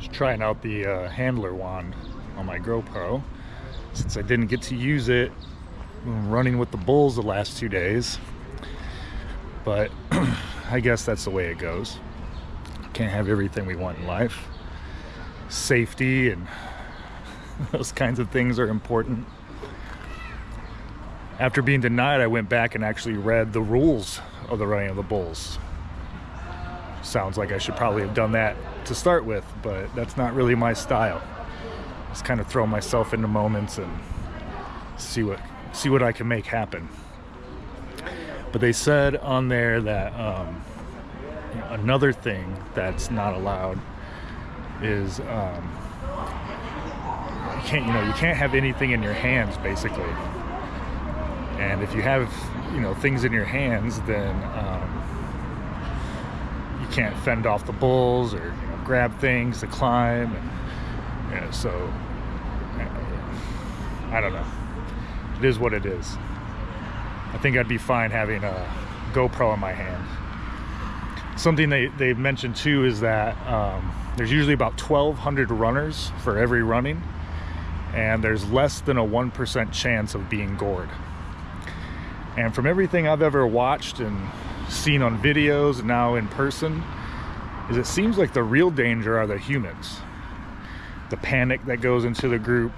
Just trying out the handler wand on my GoPro since I didn't get to use it when running with the bulls the last 2 days. But I guess that's the way it goes. Can't have everything we want in life. Safety and those kinds of things are important. After being denied, I went back and actually read the rules of the running of the bulls. Sounds like I should probably have done that to start with, but that's not really my style. Just kind of throw myself into moments and see what I can make happen. But they said on there that another thing that's not allowed is you can't have anything in your hands, basically. And if you have things in your hands, then you can't fend off the bulls or grab things to climb. And so I don't know. It is what it is. I think I'd be fine having a GoPro in my hand. Something they mentioned too is that there's usually about 1,200 runners for every running, and there's less than a 1% chance of being gored. And from everything I've ever watched and seen on videos and now in person, is it seems like the real danger are the humans. The panic that goes into the group,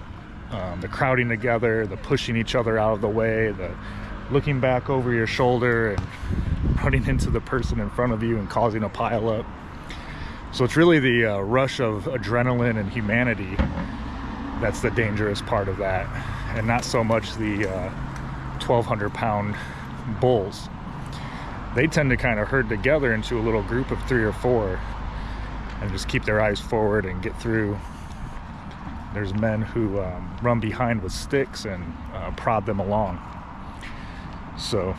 the crowding together, the pushing each other out of the way, the looking back over your shoulder and running into the person in front of you and causing a pileup. So it's really the rush of adrenaline and humanity that's the dangerous part of that, and not so much the 1,200-pound bulls. They tend to kind of herd together into a little group of 3 or 4 and just keep their eyes forward and get through. There's men who run behind with sticks and prod them along. So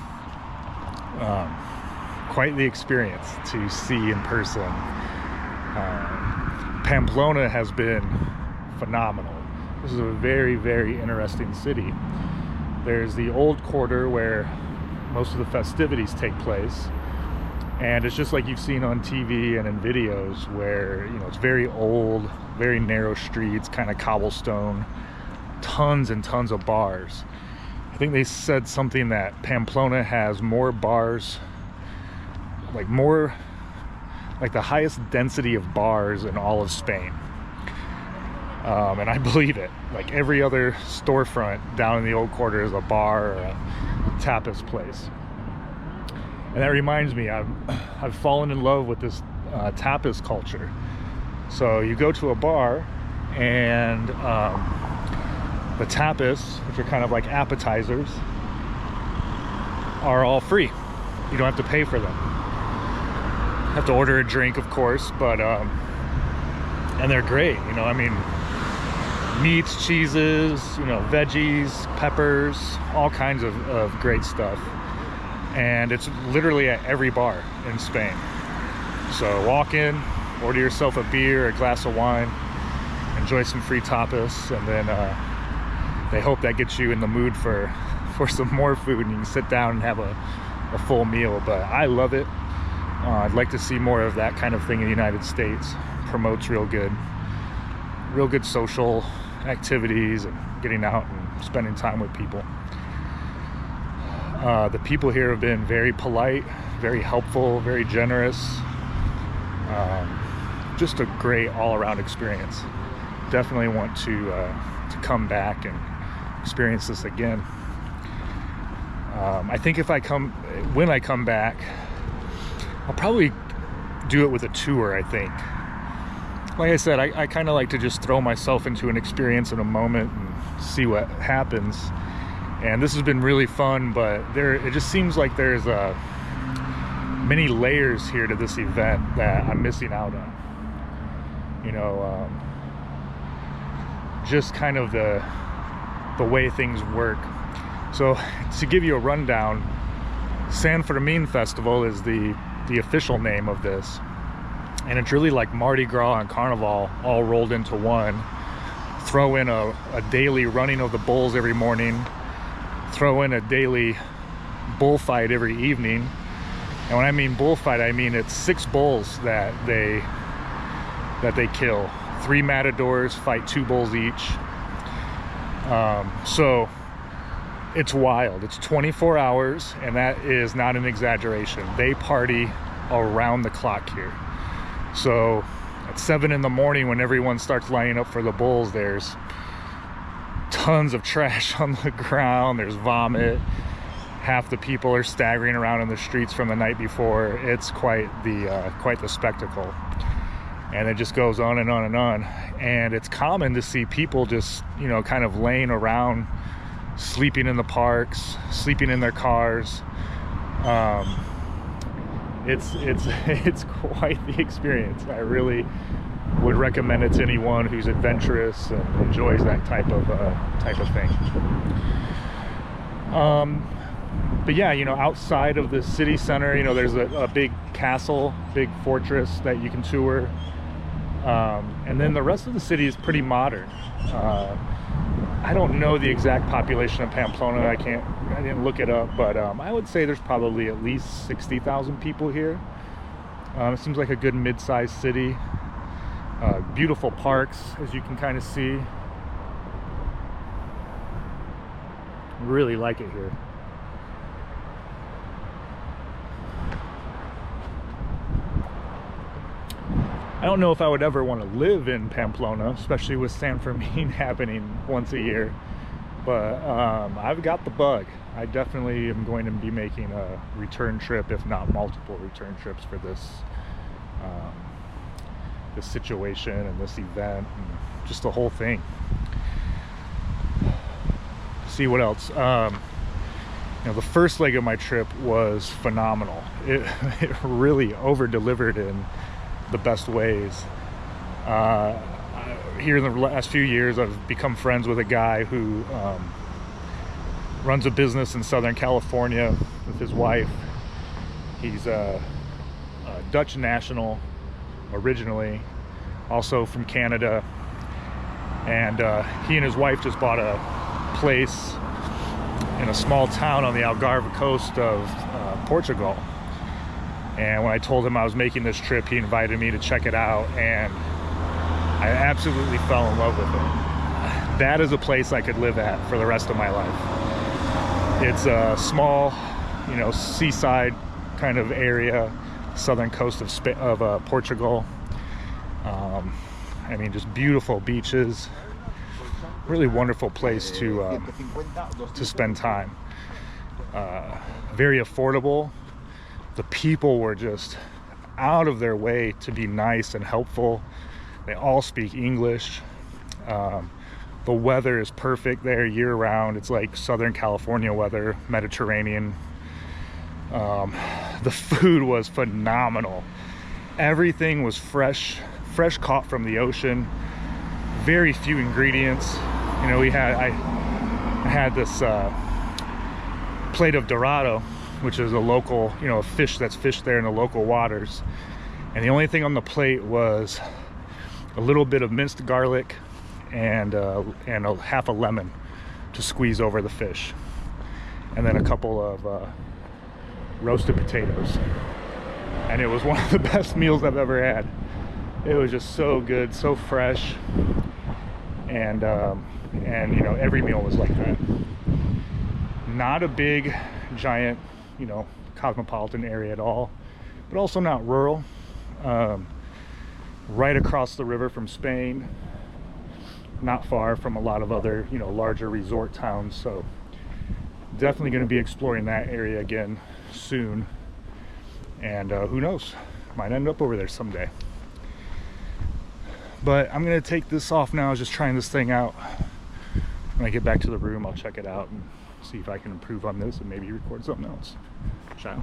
quite the experience to see in person. Pamplona has been phenomenal. This is a very, very interesting city. There's the old quarter where most of the festivities take place, and it's just like you've seen on TV and in videos where it's very old, very narrow streets, kind of cobblestone, tons and tons of bars. I think they said something that Pamplona has more bars, like the highest density of bars in all of Spain. And I believe it. Like every other storefront down in the old quarter is a bar or a tapas place. And that reminds me, I've fallen in love with this tapas culture. So you go to a bar and the tapas, which are kind of like appetizers, are all free. You don't have to pay for them. You have to order a drink, of course, but and they're great. I mean, meats, cheeses, veggies, peppers, all kinds of great stuff. And it's literally at every bar in Spain. So walk in, order yourself a beer, a glass of wine, enjoy some free tapas, and then they hope that gets you in the mood for some more food and you can sit down and have a full meal. But I love it. I'd like to see more of that kind of thing in the United States. Promotes real good social activities and getting out and spending time with people. The people here have been very polite, very helpful, very generous. Just a great all-around experience. Definitely want to come back and experience this again. I think when I come back, I'll probably do it with a tour, I think. Like I said, I kind of like to just throw myself into an experience in a moment and see what happens. And this has been really fun, but it just seems like there's many layers here to this event that I'm missing out on. Just kind of the way things work. So to give you a rundown, San Fermin Festival is the official name of this. And it's really like Mardi Gras and Carnival all rolled into one. Throw in a daily running of the bulls every morning. Throw in a daily bullfight every evening. And when I mean bullfight, I mean it's 6 bulls that they kill 3 matadors fight 2 bulls each. So it's wild. It's 24 hours, and that is not an exaggeration. They party around the clock here. So at 7 in the morning, when everyone starts lining up for the bulls, there's tons of trash on the ground. There's vomit. Half the people are staggering around in the streets from the night before. It's quite the spectacle. And it just goes on and on and on. And it's common to see people just, you know, kind of laying around, sleeping in the parks, sleeping in their cars. It's quite the experience. I really would recommend it to anyone who's adventurous and enjoys that type of thing. But yeah, you know, outside of the city center, you know, there's a big castle, big fortress that you can tour. And then the rest of the city is pretty modern. I don't know the exact population of Pamplona. I didn't look it up, but I would say there's probably at least 60,000 people here. It seems like a good mid-sized city. Beautiful parks, as you can kind of see. Really like it here. I don't know if I would ever want to live in Pamplona, especially with San Fermin happening once a year, but I've got the bug. I definitely am going to be making a return trip, if not multiple return trips, for this this situation and this event and just the whole thing. See what else. You know, the first leg of my trip was phenomenal. It really over-delivered in the best ways. Here in the last few years, I've become friends with a guy who runs a business in Southern California with his wife. He's a Dutch national originally, also from Canada, and he and his wife just bought a place in a small town on the Algarve coast of Portugal. And when I told him I was making this trip, he invited me to check it out, and I absolutely fell in love with it. That is a place I could live at for the rest of my life. It's a small, you know, seaside kind of area, southern coast of Portugal. I mean, just beautiful beaches. Really wonderful place to spend time. Very affordable. The people were just out of their way to be nice and helpful. They all speak English. The weather is perfect there year-round. It's like Southern California weather, Mediterranean. The food was phenomenal. Everything was fresh caught from the ocean. Very few ingredients. You know, I had this plate of dorado, which is a local, you know, a fish that's fished there in the local waters. And the only thing on the plate was a little bit of minced garlic and half a lemon to squeeze over the fish. And then a couple of roasted potatoes. And it was one of the best meals I've ever had. It was just so good, so fresh. And you know, every meal was like that. Not a big, giant, you know, cosmopolitan area at all, but also not rural. Right across the river from Spain, not far from a lot of other, you know, larger resort towns. So definitely going to be exploring that area again soon, and who knows, might end up over there someday. But I'm going to take this off now. I was just trying this thing out. When I get back to the room, I'll check it out and see if I can improve on this and maybe record something else. Ciao.